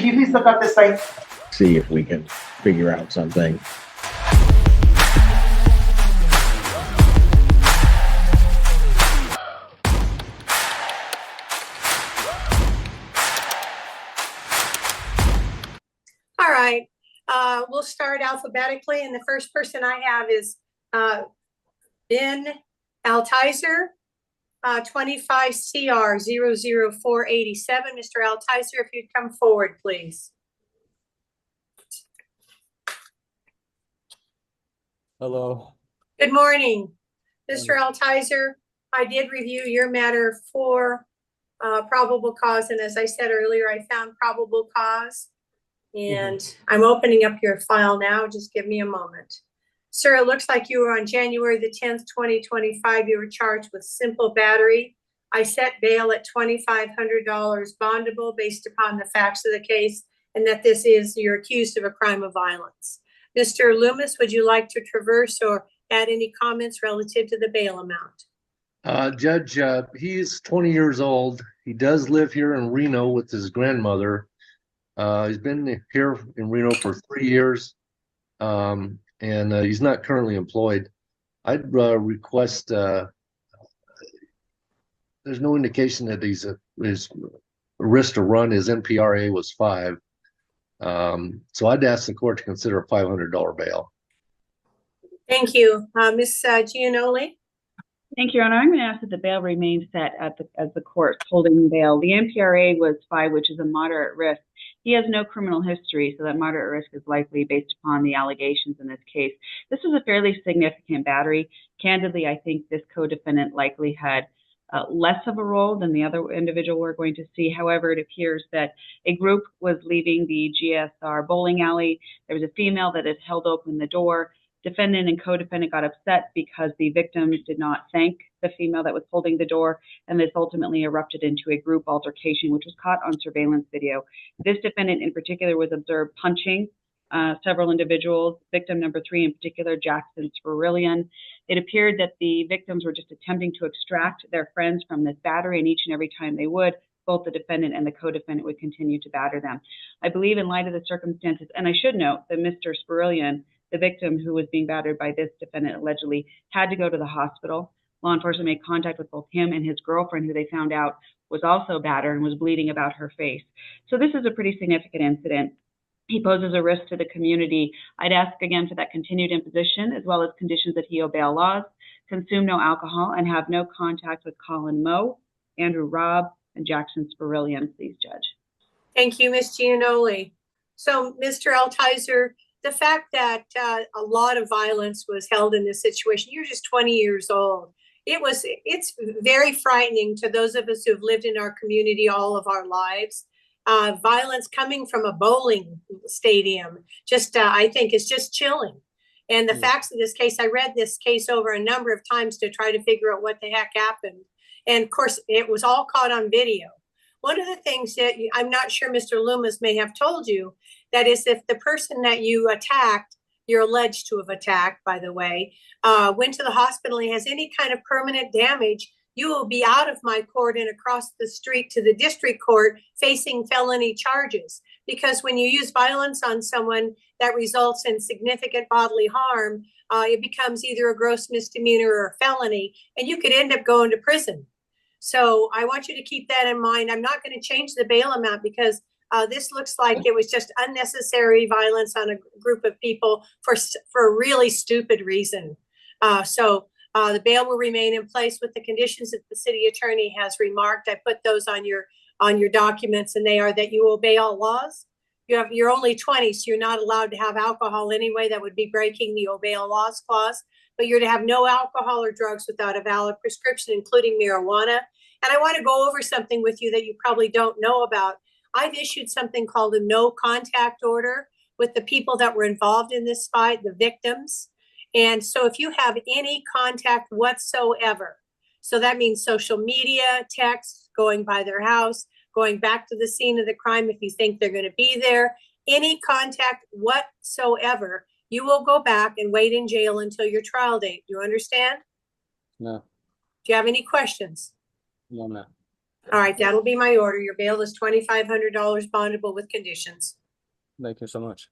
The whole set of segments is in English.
can you please look up this site? See if we can figure out something. All right, we'll start alphabetically, and the first person I have is Ben Altizer, 25 CR 00487. Mr. Altizer, if you'd come forward, please. Hello. Good morning, Mr. Altizer. I did review your matter for probable cause, and as I said earlier, I found probable cause. And I'm opening up your file now. Just give me a moment. Sir, it looks like you were on January the 10th, 2025. You were charged with simple battery. I set bail at $2,500 bondable based upon the facts of the case, and that you're accused of a crime of violence. Mr. Loomis, would you like to traverse or add any comments relative to the bail amount? Judge, he's 20 years old. He does live here in Reno with his grandmother. He's been here in Reno for 3 years, and he's not currently employed. I'd request, there's no indication that his risk to run, his NPRA was 5. So I'd ask the court to consider a $500 bail. Thank you. Ms. Giannoli? Thank you, Your Honor. I'm going to ask that the bail remain set as the court holding bail. The NPRA was 5, which is a moderate risk. He has no criminal history, so that moderate risk is likely based upon the allegations in this case. This was a fairly significant battery. Candidly, I think this co-defendant likely had less of a role than the other individual we're going to see. However, it appears that a group was leaving the GSR bowling alley. There was a female that had held open the door. Defendant and co-defendant got upset because the victim did not thank the female that was holding the door, and this ultimately erupted into a group altercation, which was caught on surveillance video. This defendant in particular was observed punching several individuals, victim number 3 in particular, Jackson Sperillian. It appeared that the victims were just attempting to extract their friends from this battery, and each and every time they would, both the defendant and the co-defendant would continue to batter them. I believe in light of the circumstances, and I should note that Mr. Sperillian, the victim who was being battered by this defendant allegedly, had to go to the hospital. Law enforcement made contact with both him and his girlfriend, who they found out was also battered and was bleeding about her face. So this is a pretty significant incident. He poses a risk to the community. I'd ask again for that continued imposition, as well as conditions that he obey all laws, consume no alcohol, and have no contact with Colin Moe, Andrew Robb, and Jackson Sperillian, please, Judge. Thank you, Ms. Giannoli. So, Mr. Altizer, the fact that a lot of violence was held in this situation, you're just 20 years old. It's very frightening to those of us who've lived in our community all of our lives. Violence coming from a bowling stadium, I think is just chilling. And the facts of this case, I read this case over a number of times to try to figure out what the heck happened. And of course, it was all caught on video. One of the things that I'm not sure Mr. Loomis may have told you, that is, if the person that you attacked, you're alleged to have attacked, by the way, went to the hospital and has any kind of permanent damage, you will be out of my court and across the street to the district court facing felony charges. Because when you use violence on someone that results in significant bodily harm, it becomes either a gross misdemeanor or a felony, and you could end up going to prison. So I want you to keep that in mind. I'm not going to change the bail amount because this looks like it was just unnecessary violence on a group of people for a really stupid reason. So the bail will remain in place with the conditions that the city attorney has remarked. I put those on your documents, and they are that you obey all laws. You're only 20, so you're not allowed to have alcohol anyway. That would be breaking the obey all laws clause. But you're to have no alcohol or drugs without a valid prescription, including marijuana. And I want to go over something with you that you probably don't know about. I've issued something called a no contact order with the people that were involved in this fight, the victims. And so if you have any contact whatsoever, so that means social media, text, going by their house, going back to the scene of the crime if you think they're going to be there, any contact whatsoever, you will go back and wait in jail until your trial date. Do you understand? No. Do you have any questions? No, no. All right, that'll be my order. Your bail is $2,500 bondable with conditions. Thank you so much.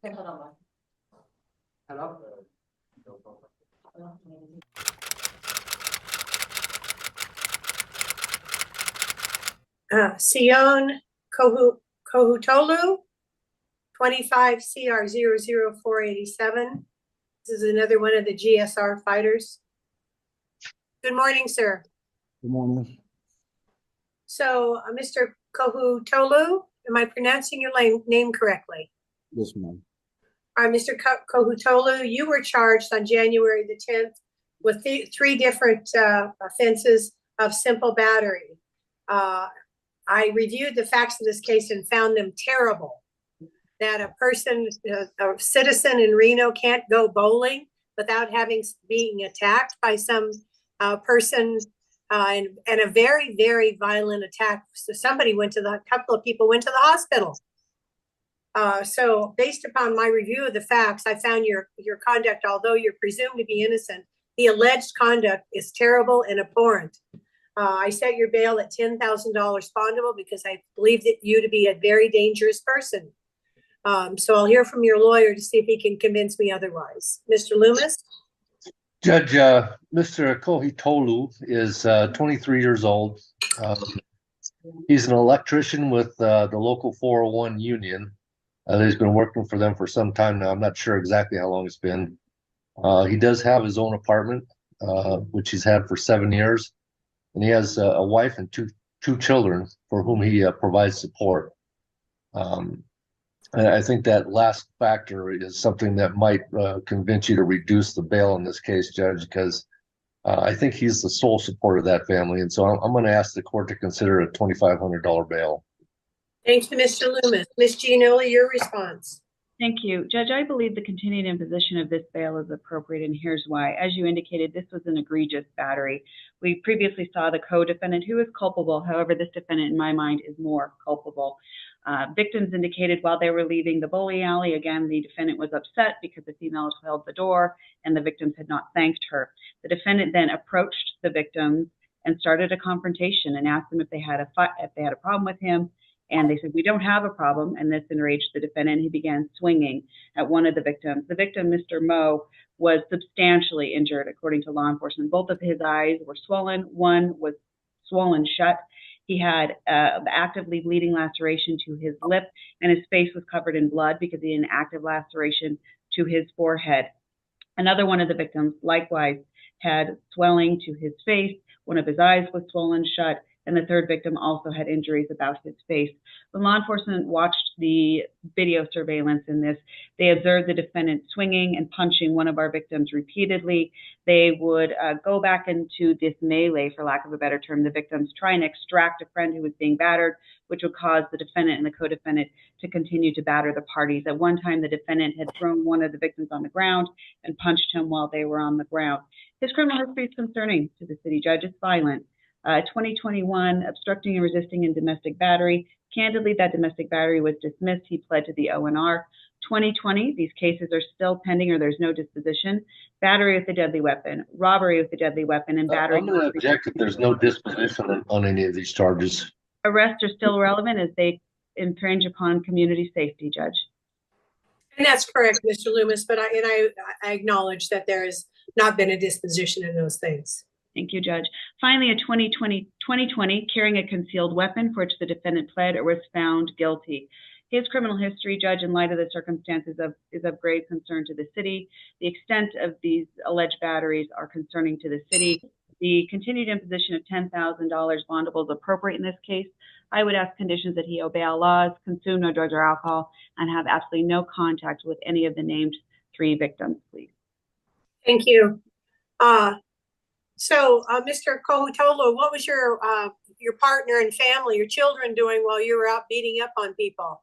Hello? Sion Kohutolu, 25 CR 00487. This is another one of the GSR fighters. Good morning, sir. Good morning. So, Mr. Kohutolu, am I pronouncing your name correctly? Yes, ma'am. All right, Mr. Kohutolu, you were charged on January the 10th with three different offenses of simple battery. I reviewed the facts of this case and found them terrible. That a person, a citizen in Reno can't go bowling without being attacked by some person and a very, very violent attack. So a couple of people went to the hospital. So based upon my review of the facts, I found your conduct, although you're presumed to be innocent, the alleged conduct is terrible and abhorrent. I set your bail at $10,000 bondable because I believe you to be a very dangerous person. So I'll hear from your lawyer to see if he can convince me otherwise. Mr. Loomis? Judge, Mr. Kohitolu is 23 years old. He's an electrician with the local 401 union. He's been working for them for some time now. I'm not sure exactly how long it's been. He does have his own apartment, which he's had for 7 years. And he has a wife and two children for whom he provides support. And I think that last factor is something that might convince you to reduce the bail in this case, Judge, because I think he's the sole support of that family. And so I'm going to ask the court to consider a $2,500 bail. Thank you, Mr. Loomis. Ms. Gianoli, your response. Thank you. Judge, I believe the continued imposition of this bail is appropriate, and here's why. As you indicated, this was an egregious battery. We previously saw the co-defendant who is culpable. However, this defendant, in my mind, is more culpable. Victims indicated while they were leaving the bowling alley, again, the defendant was upset because the female had held the door and the victims had not thanked her. The defendant then approached the victims and started a confrontation and asked them if they had a problem with him. And they said, we don't have a problem. And this enraged the defendant. He began swinging at one of the victims. The victim, Mr. Moe, was substantially injured, according to law enforcement. Both of his eyes were swollen. One was swollen shut. He had actively bleeding laceration to his lip, and his face was covered in blood because he had an active laceration to his forehead. Another one of the victims, likewise, had swelling to his face. One of his eyes was swollen shut. And the third victim also had injuries about his face. When law enforcement watched the video surveillance in this, they observed the defendant swinging and punching one of our victims repeatedly. They would go back into this melee, for lack of a better term, the victims try and extract a friend who was being battered, which would cause the defendant and the co-defendant to continue to batter the parties. At one time, the defendant had thrown one of the victims on the ground and punched him while they were on the ground. His criminal history is concerning to the city judge. It's violent. 2021, obstructing and resisting in domestic battery. Candidly, that domestic battery was dismissed. He pled to the ONR. 2020, these cases are still pending or there's no disposition. Battery with a deadly weapon, robbery with a deadly weapon, and battery. I'm going to object if there's no disposition on any of these charges. Arrests are still relevant as they infringe upon community safety, Judge. And that's correct, Mr. Loomis, but I acknowledge that there has not been a disposition in those things. Thank you, Judge. Finally, a 2020 carrying a concealed weapon for which the defendant pled or was found guilty. His criminal history, Judge, in light of the circumstances, is of grave concern to the city. The extent of these alleged batteries are concerning to the city. The continued imposition of $10,000 bondable is appropriate in this case. I would ask conditions that he obey all laws, consume no drugs or alcohol, and have absolutely no contact with any of the named 3 victims, please. Thank you. So, Mr. Kohutolu, what was your partner and family, your children doing while you were out beating up on people?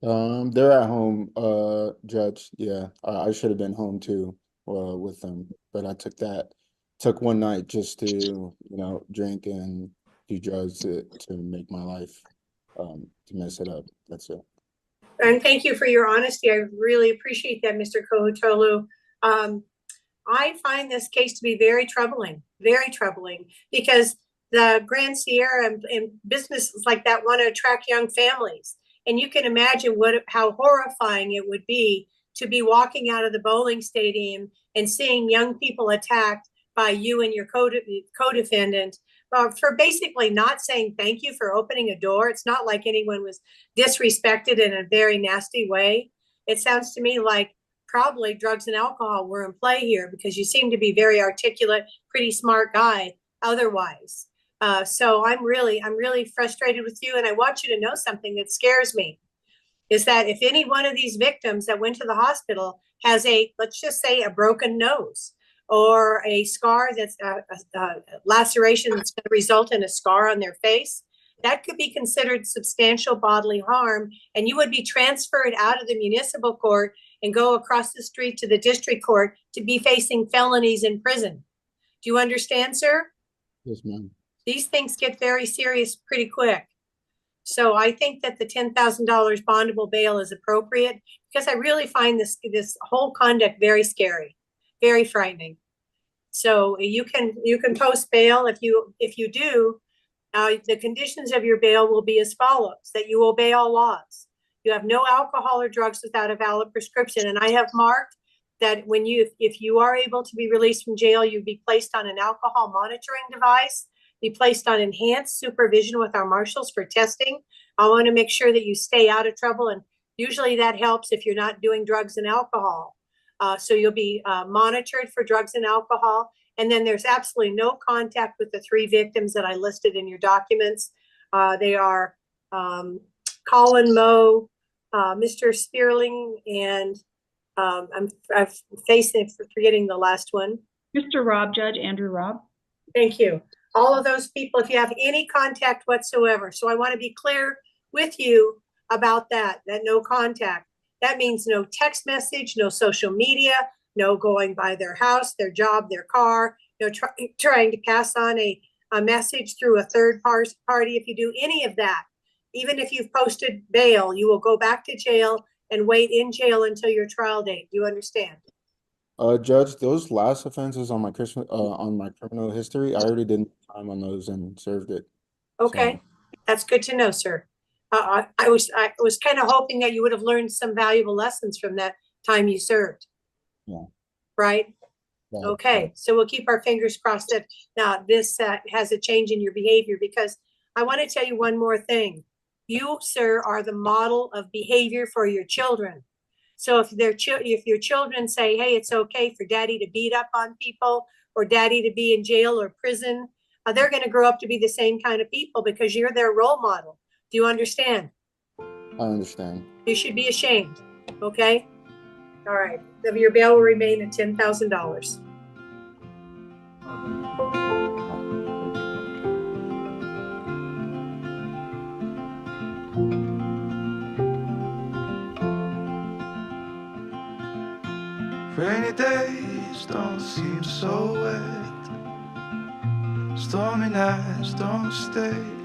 They're at home, Judge. Yeah, I should have been home too, with them, but I took one night just to, drink and do drugs to make my life, to mess it up. That's it. And thank you for your honesty. I really appreciate that, Mr. Kohutolu. I find this case to be very troubling, because the Grand Sierra and businesses like that want to attract young families. And you can imagine how horrifying it would be to be walking out of the bowling stadium and seeing young people attacked by you and your co-defendant for basically not saying thank you for opening a door. It's not like anyone was disrespected in a very nasty way. It sounds to me like probably drugs and alcohol were in play here, because you seem to be very articulate, pretty smart guy otherwise. So I'm really frustrated with you. And I want you to know something that scares me is that if any one of these victims that went to the hospital has let's just say a broken nose or a scar that's a laceration that's going to result in a scar on their face, that could be considered substantial bodily harm, and you would be transferred out of the municipal court and go across the street to the district court to be facing felonies in prison. Do you understand, sir? Yes, ma'am. These things get very serious pretty quick. So I think that the $10,000 bondable bail is appropriate, because I really find this whole conduct very scary, very frightening. So you can post bail. If you do, the conditions of your bail will be as follows: that you obey all laws. You have no alcohol or drugs without a valid prescription. And I have marked that if you are able to be released from jail, you'd be placed on an alcohol monitoring device, be placed on enhanced supervision with our marshals for testing. I want to make sure that you stay out of trouble. And usually that helps if you're not doing drugs and alcohol. So you'll be monitored for drugs and alcohol. And then there's absolutely no contact with the 3 victims that I listed in your documents. They are Colin Moe, Mr. Spearling, and I'm forgetting the last one. Mr. Rob, Judge Andrew Robb. Thank you. All of those people, if you have any contact whatsoever. So I want to be clear with you about that no contact. That means no text message, no social media, no going by their house, their job, their car, no trying to pass on a message through a third party. If you do any of that, even if you've posted bail, you will go back to jail and wait in jail until your trial date. Do you understand? Judge, those last offenses on my criminal history, I already did time on those and served it. Okay, So, that's good to know, sir. I was kind of hoping that you would have learned some valuable lessons from that time you served. Yeah. Right? yeah, Okay, so we'll keep our fingers crossed that now this has a change in your behavior, because I want to tell you one more thing. You, sir, are the model of behavior for your children. So if your children say, hey, it's okay for daddy to beat up on people or daddy to be in jail or prison, they're going to grow up to be the same kind of people, because you're their role model. Do you understand? I understand. You should be ashamed. Okay? All right. Your bail will remain at $10,000. Rainy days don't seem so wet. Stormy nights don't stay.